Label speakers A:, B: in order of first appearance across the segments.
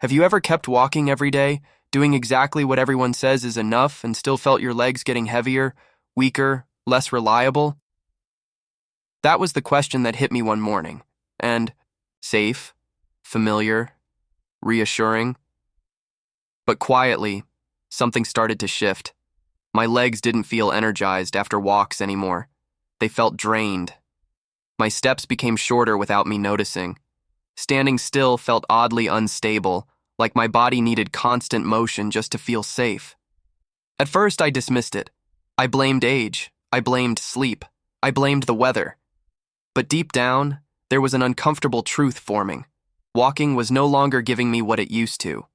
A: Have you ever kept walking every day, doing exactly what everyone says is enough, and still felt your legs getting heavier, weaker, less reliable? That was the question that hit me one morning. And safe, familiar, reassuring. But quietly, something started to shift. My legs didn't feel energized after walks anymore. They felt drained. My steps became shorter without me noticing. Standing still felt oddly unstable, like my body needed constant motion just to feel safe. At first, I dismissed it. I blamed age. I blamed sleep. I blamed the weather. But deep down, there was an uncomfortable truth forming. Walking was no longer giving me what it used to.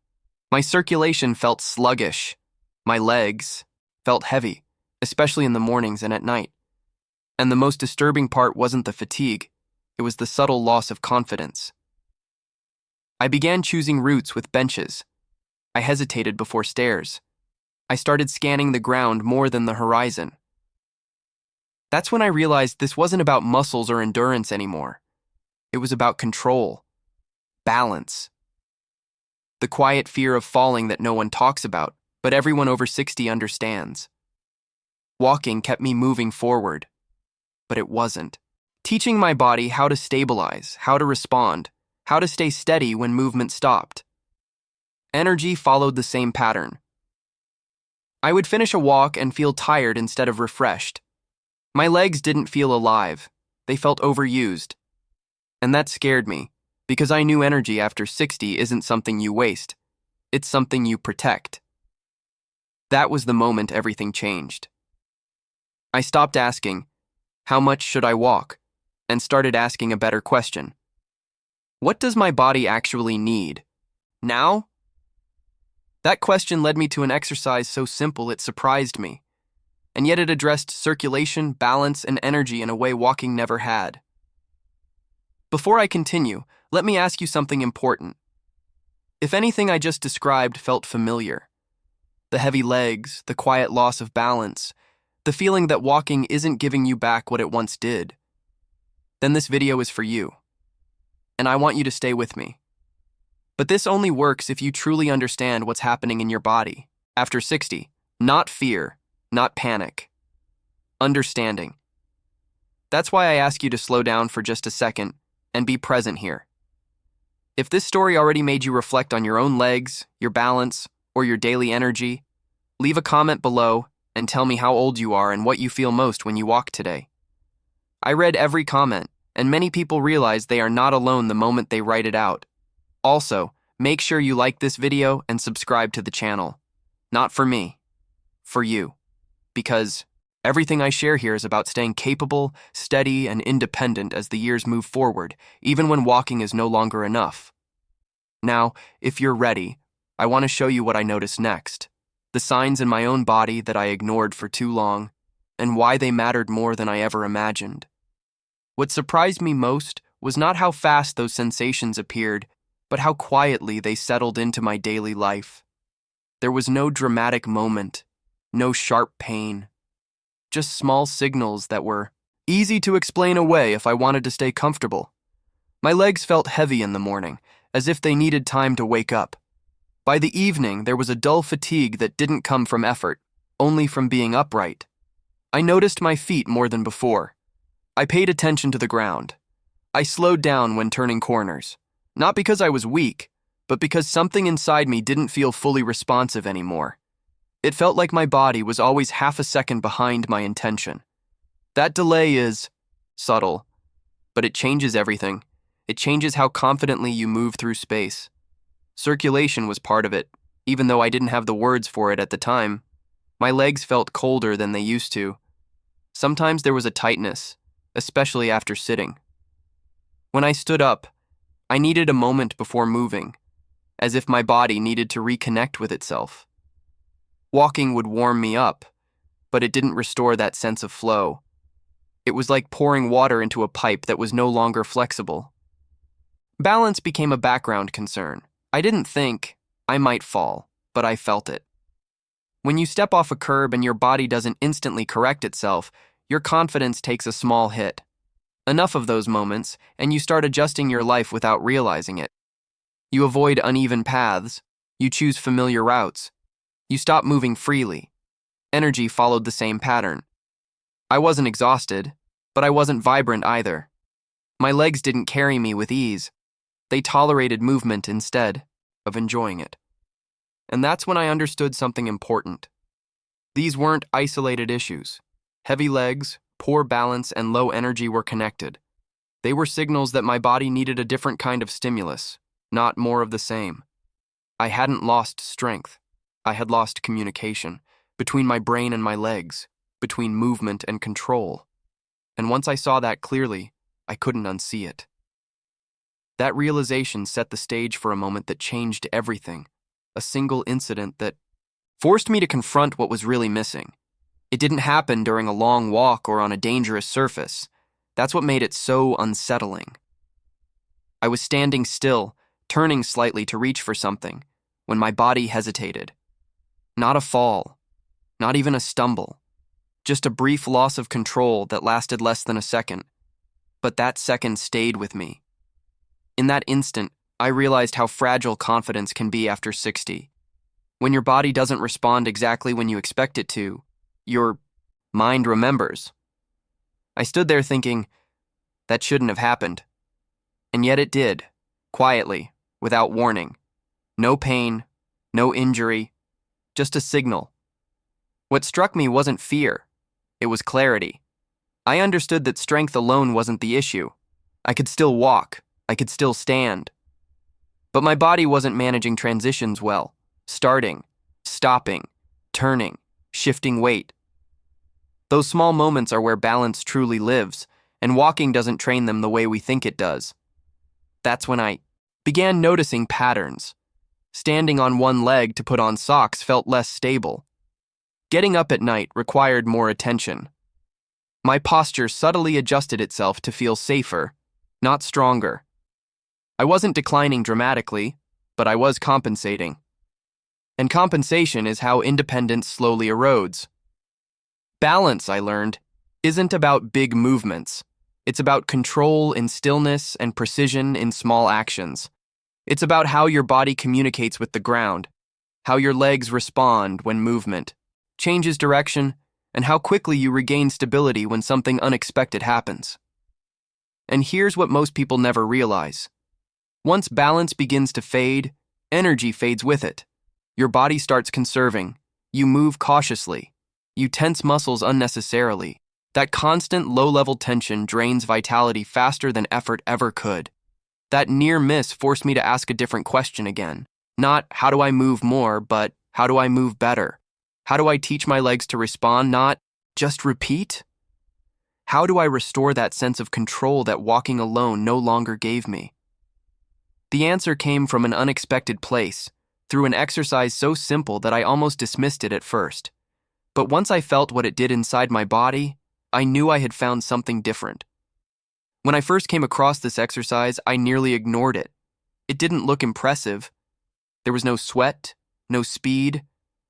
A: My circulation felt sluggish. My legs felt heavy, especially in the mornings and at night. And the most disturbing part wasn't the fatigue, it was the subtle loss of confidence. I began choosing routes with benches. I hesitated before stairs. I started scanning the ground more than the horizon. That's when I realized this wasn't about muscles or endurance anymore. It was about control, balance. The quiet fear of falling that no one talks about, but everyone over 60 understands. Walking kept me moving forward, but it wasn't. Teaching my body how to stabilize, how to respond, how to stay steady when movement stopped. Energy followed the same pattern. I would finish a walk and feel tired instead of refreshed. My legs didn't feel alive. They felt overused. And that scared me, because I knew energy after 60 isn't something you waste. It's something you protect. That was the moment everything changed. I stopped asking, how much should I walk? And started asking a better question. What does my body actually need? Now? That question led me to an exercise so simple it surprised me. And yet it addressed circulation, balance, and energy in a way walking never had. Before I continue, let me ask you something important. If anything I just described felt familiar, the heavy legs, the quiet loss of balance, the feeling that walking isn't giving you back what it once did, then this video is for you. And I want you to stay with me. But this only works if you truly understand what's happening in your body after 60, not fear, not panic. Understanding. That's why I ask you to slow down for just a second and be present here. If this story already made you reflect on your own legs, your balance, or your daily energy, leave a comment below and tell me how old you are and what you feel most when you walk today. I read every comment, and many people realize they are not alone the moment they write it out. Also, make sure you like this video and subscribe to the channel. Not for me, for you. Because everything I share here is about staying capable, steady, and independent as the years move forward, even when walking is no longer enough. Now, if you're ready, I want to show you what I noticed next. The signs in my own body that I ignored for too long, and why they mattered more than I ever imagined. What surprised me most was not how fast those sensations appeared, but how quietly they settled into my daily life. There was no dramatic moment, no sharp pain, just small signals that were easy to explain away if I wanted to stay comfortable. My legs felt heavy in the morning, as if they needed time to wake up. By the evening, there was a dull fatigue that didn't come from effort, only from being upright. I noticed my feet more than before. I paid attention to the ground. I slowed down when turning corners, not because I was weak, but because something inside me didn't feel fully responsive anymore. It felt like my body was always half a second behind my intention. That delay is subtle, but it changes everything. It changes how confidently you move through space. Circulation was part of it, even though I didn't have the words for it at the time. My legs felt colder than they used to. Sometimes there was a tightness, especially after sitting. When I stood up, I needed a moment before moving, as if my body needed to reconnect with itself. Walking would warm me up, but it didn't restore that sense of flow. It was like pouring water into a pipe that was no longer flexible. Balance became a background concern. I didn't think I might fall, but I felt it. When you step off a curb and your body doesn't instantly correct itself, your confidence takes a small hit. Enough of those moments, and you start adjusting your life without realizing it. You avoid uneven paths. You choose familiar routes. You stop moving freely. Energy followed the same pattern. I wasn't exhausted, but I wasn't vibrant either. My legs didn't carry me with ease. They tolerated movement instead of enjoying it. And that's when I understood something important. These weren't isolated issues. Heavy legs, poor balance, and low energy were connected. They were signals that my body needed a different kind of stimulus, not more of the same. I hadn't lost strength. I had lost communication between my brain and my legs, between movement and control. And once I saw that clearly, I couldn't unsee it. That realization set the stage for a moment that changed everything, a single incident that forced me to confront what was really missing. It didn't happen during a long walk or on a dangerous surface. That's what made it so unsettling. I was standing still, turning slightly to reach for something, when my body hesitated. Not a fall, not even a stumble, just a brief loss of control that lasted less than a second. But that second stayed with me. In that instant, I realized how fragile confidence can be after 60. When your body doesn't respond exactly when you expect it to, your mind remembers. I stood there thinking, that shouldn't have happened. And yet it did, quietly, without warning. No pain, no injury, just a signal. What struck me wasn't fear, it was clarity. I understood that strength alone wasn't the issue. I could still walk, I could still stand. But my body wasn't managing transitions well, starting, stopping, turning, shifting weight. Those small moments are where balance truly lives, and walking doesn't train them the way we think it does. That's when I began noticing patterns. Standing on one leg to put on socks felt less stable. Getting up at night required more attention. My posture subtly adjusted itself to feel safer, not stronger. I wasn't declining dramatically, but I was compensating. And compensation is how independence slowly erodes. Balance, I learned, isn't about big movements. It's about control in stillness and precision in small actions. It's about how your body communicates with the ground, how your legs respond when movement changes direction, and how quickly you regain stability when something unexpected happens. And here's what most people never realize. Once balance begins to fade, energy fades with it. Your body starts conserving. You move cautiously. You tense muscles unnecessarily. That constant low-level tension drains vitality faster than effort ever could. That near miss forced me to ask a different question again. Not, how do I move more, but how do I move better? How do I teach my legs to respond, not just repeat? How do I restore that sense of control that walking alone no longer gave me? The answer came from an unexpected place, through an exercise so simple that I almost dismissed it at first. But once I felt what it did inside my body, I knew I had found something different. When I first came across this exercise, I nearly ignored it. It didn't look impressive. There was no sweat, no speed,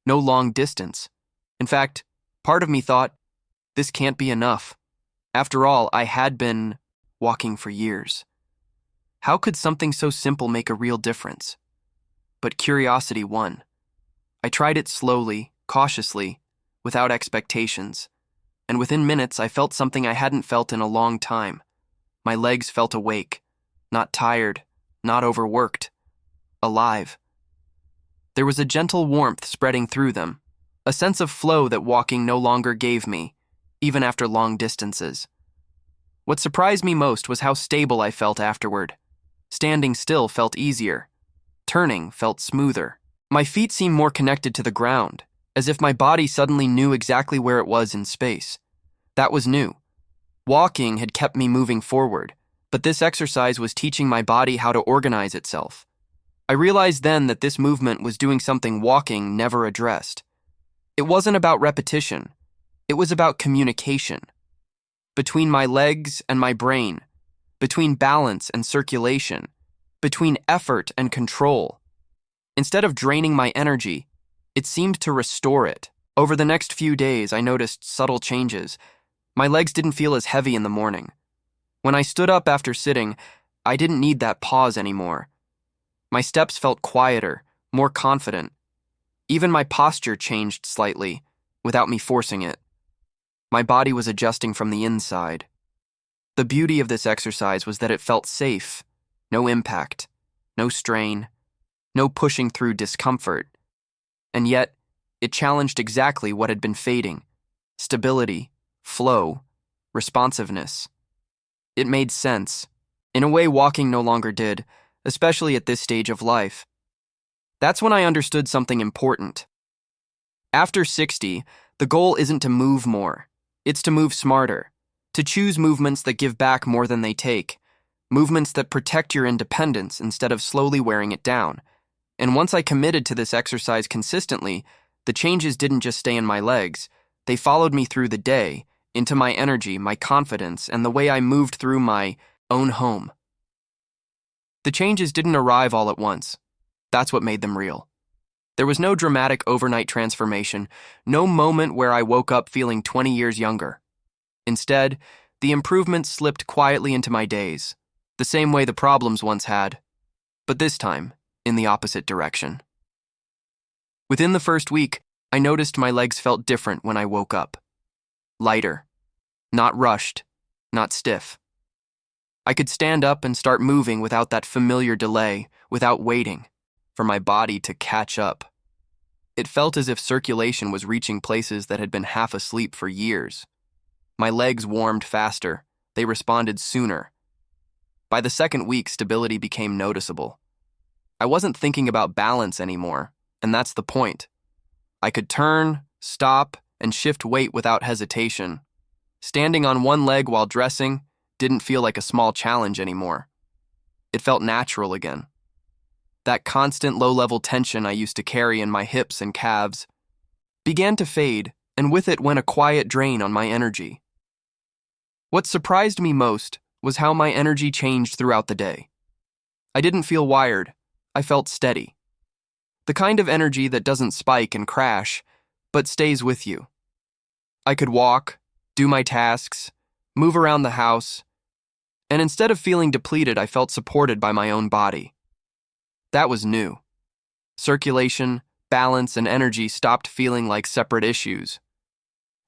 A: no long distance. In fact, part of me thought, this can't be enough. After all, I had been walking for years. How could something so simple make a real difference? But curiosity won. I tried it slowly, cautiously, without expectations. And within minutes, I felt something I hadn't felt in a long time. My legs felt awake, not tired, not overworked, alive. There was a gentle warmth spreading through them, a sense of flow that walking no longer gave me, even after long distances. What surprised me most was how stable I felt afterward. Standing still felt easier. Turning felt smoother. My feet seemed more connected to the ground, as if my body suddenly knew exactly where it was in space. That was new. Walking had kept me moving forward, but this exercise was teaching my body how to organize itself. I realized then that this movement was doing something walking never addressed. It wasn't about repetition. It was about communication. Between my legs and my brain, between balance and circulation, between effort and control. Instead of draining my energy, it seemed to restore it. Over the next few days, I noticed subtle changes. My legs didn't feel as heavy in the morning. When I stood up after sitting, I didn't need that pause anymore. My steps felt quieter, more confident. Even my posture changed slightly, without me forcing it. My body was adjusting from the inside. The beauty of this exercise was that it felt safe. No impact, no strain, no pushing through discomfort. And yet, it challenged exactly what had been fading: stability, flow, responsiveness. It made sense, in a way walking no longer did, especially at this stage of life. That's when I understood something important. After 60, the goal isn't to move more. It's to move smarter, to choose movements that give back more than they take, movements that protect your independence instead of slowly wearing it down. And once I committed to this exercise consistently, the changes didn't just stay in my legs. They followed me through the day, into my energy, my confidence, and the way I moved through my own home. The changes didn't arrive all at once. That's what made them real. There was no dramatic overnight transformation, no moment where I woke up feeling 20 years younger. Instead, the improvements slipped quietly into my days, the same way the problems once had, but this time, in the opposite direction. Within the first week, I noticed my legs felt different when I woke up. Lighter, not rushed, not stiff. I could stand up and start moving without that familiar delay, without waiting for my body to catch up. It felt as if circulation was reaching places that had been half asleep for years. My legs warmed faster. They responded sooner. By the second week, stability became noticeable. I wasn't thinking about balance anymore, and that's the point. I could turn, stop, and shift weight without hesitation. Standing on one leg while dressing didn't feel like a small challenge anymore. It felt natural again. That constant low-level tension I used to carry in my hips and calves began to fade, and with it went a quiet drain on my energy. What surprised me most was how my energy changed throughout the day. I didn't feel wired. I felt steady. The kind of energy that doesn't spike and crash, but stays with you. I could walk, do my tasks, move around the house, and instead of feeling depleted, I felt supported by my own body. That was new. Circulation, balance, and energy stopped feeling like separate issues.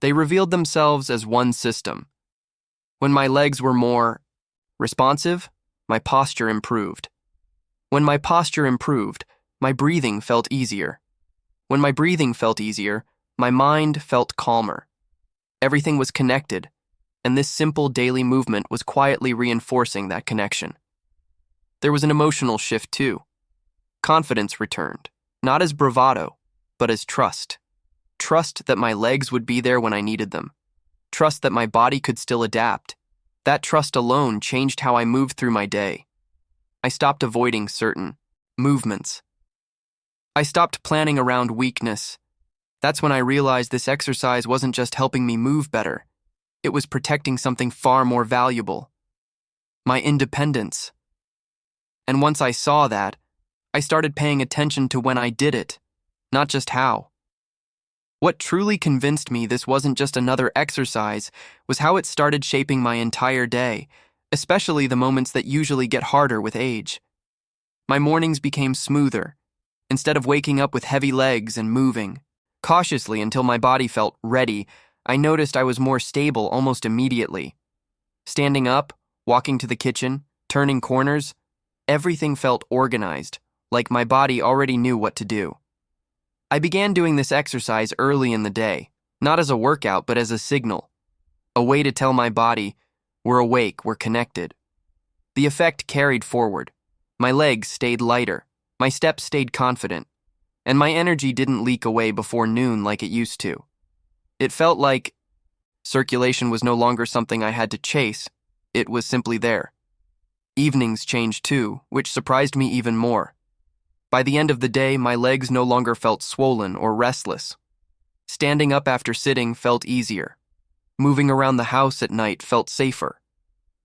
A: They revealed themselves as one system. When my legs were more responsive, my posture improved. When my posture improved, my breathing felt easier. When my breathing felt easier, my mind felt calmer. Everything was connected, and this simple daily movement was quietly reinforcing that connection. There was an emotional shift too. Confidence returned, not as bravado, but as trust. Trust that my legs would be there when I needed them. Trust that my body could still adapt. That trust alone changed how I moved through my day. I stopped avoiding certain movements. I stopped planning around weakness. That's when I realized this exercise wasn't just helping me move better. It was protecting something far more valuable: my independence. And once I saw that, I started paying attention to when I did it, not just how. What truly convinced me this wasn't just another exercise was how it started shaping my entire day, especially the moments that usually get harder with age. My mornings became smoother. Instead of waking up with heavy legs and moving cautiously until my body felt ready, I noticed I was more stable almost immediately. Standing up, walking to the kitchen, turning corners, everything felt organized, like my body already knew what to do. I began doing this exercise early in the day, not as a workout but as a signal, a way to tell my body, we're awake, we're connected. The effect carried forward. My legs stayed lighter, my steps stayed confident, and my energy didn't leak away before noon like it used to. It felt like circulation was no longer something I had to chase, it was simply there. Evenings changed too, which surprised me even more. By the end of the day, my legs no longer felt swollen or restless. Standing up after sitting felt easier. Moving around the house at night felt safer.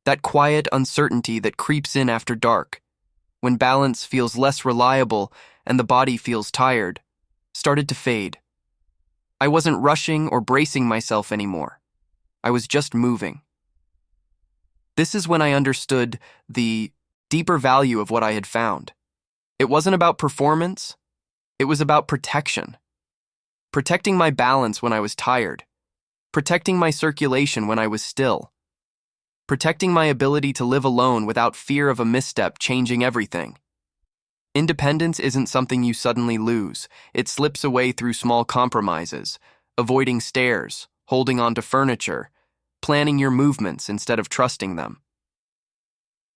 A: That quiet uncertainty that creeps in after dark, when balance feels less reliable and the body feels tired, started to fade. I wasn't rushing or bracing myself anymore. I was just moving. This is when I understood the deeper value of what I had found. It wasn't about performance, it was about protection. Protecting my balance when I was tired, protecting my circulation when I was still, protecting my ability to live alone without fear of a misstep changing everything. Independence isn't something you suddenly lose. It slips away through small compromises, avoiding stairs, holding on to furniture, planning your movements instead of trusting them.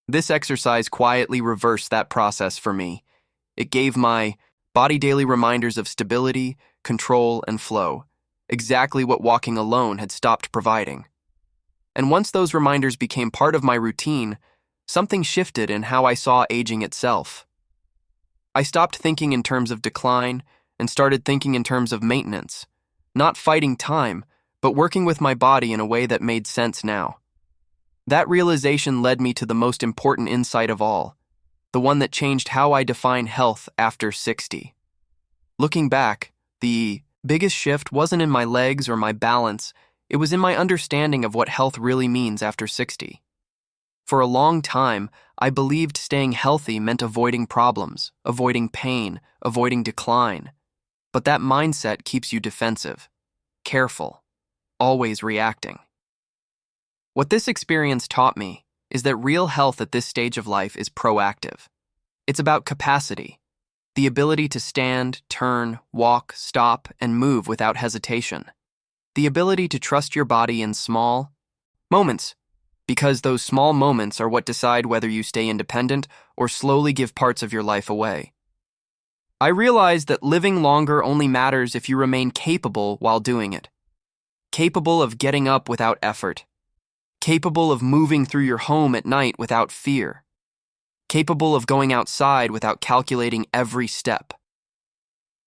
A: This exercise quietly reversed that process for me. It gave my body daily reminders of stability, control, and flow, exactly what walking alone had stopped providing. And once those reminders became part of my routine, something shifted in how I saw aging itself. I stopped thinking in terms of decline and started thinking in terms of maintenance, not fighting time, but working with my body in a way that made sense now. That realization led me to the most important insight of all, the one that changed how I define health after 60. Looking back, the biggest shift wasn't in my legs or my balance, it was in my understanding of what health really means after 60. For a long time, I believed staying healthy meant avoiding problems, avoiding pain, avoiding decline. But that mindset keeps you defensive, careful, always reacting. What this experience taught me is that real health at this stage of life is proactive. It's about capacity, the ability to stand, turn, walk, stop, and move without hesitation. The ability to trust your body in small moments, because those small moments are what decide whether you stay independent or slowly give parts of your life away. I realized that living longer only matters if you remain capable while doing it. Capable of getting up without effort. Capable of moving through your home at night without fear. Capable of going outside without calculating every step.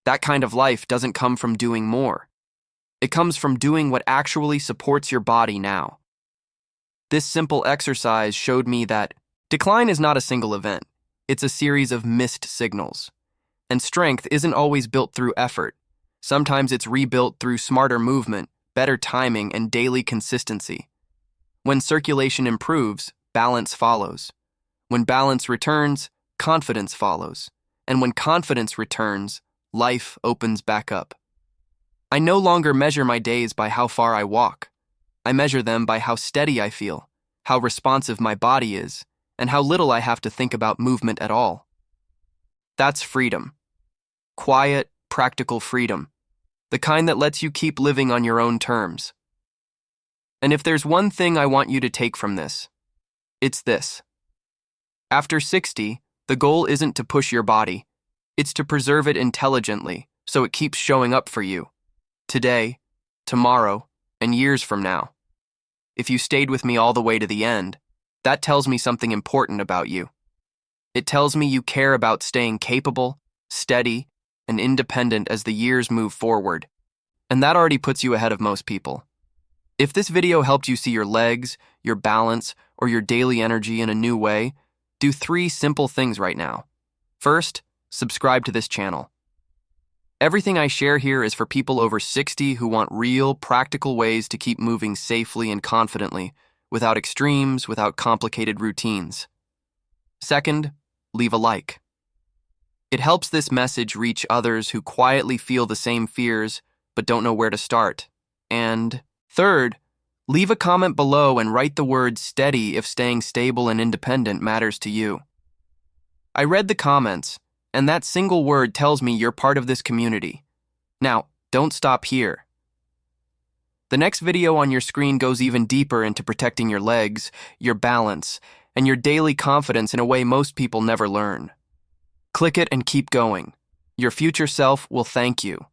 A: That kind of life doesn't come from doing more. It comes from doing what actually supports your body now. This simple exercise showed me that decline is not a single event. It's a series of missed signals. And strength isn't always built through effort. Sometimes it's rebuilt through smarter movement, better timing, and daily consistency. When circulation improves, balance follows. When balance returns, confidence follows. And when confidence returns, life opens back up. I no longer measure my days by how far I walk. I measure them by how steady I feel, how responsive my body is, and how little I have to think about movement at all. That's freedom. Quiet, practical freedom. The kind that lets you keep living on your own terms. And if there's one thing I want you to take from this, it's this. After 60, the goal isn't to push your body. It's to preserve it intelligently so it keeps showing up for you. Today, tomorrow, and years from now. If you stayed with me all the way to the end, that tells me something important about you. It tells me you care about staying capable, steady, and independent as the years move forward. And that already puts you ahead of most people. If this video helped you see your legs, your balance, or your daily energy in a new way, do 3 simple things right now. First, subscribe to this channel. Everything I share here is for people over 60 who want real, practical ways to keep moving safely and confidently, without extremes, without complicated routines. Second, leave a like. It helps this message reach others who quietly feel the same fears but don't know where to start. And third, leave a comment below and write the word steady if staying stable and independent matters to you. I read the comments, and that single word tells me you're part of this community. Now, don't stop here. The next video on your screen goes even deeper into protecting your legs, your balance, and your daily confidence in a way most people never learn. Click it and keep going. Your future self will thank you.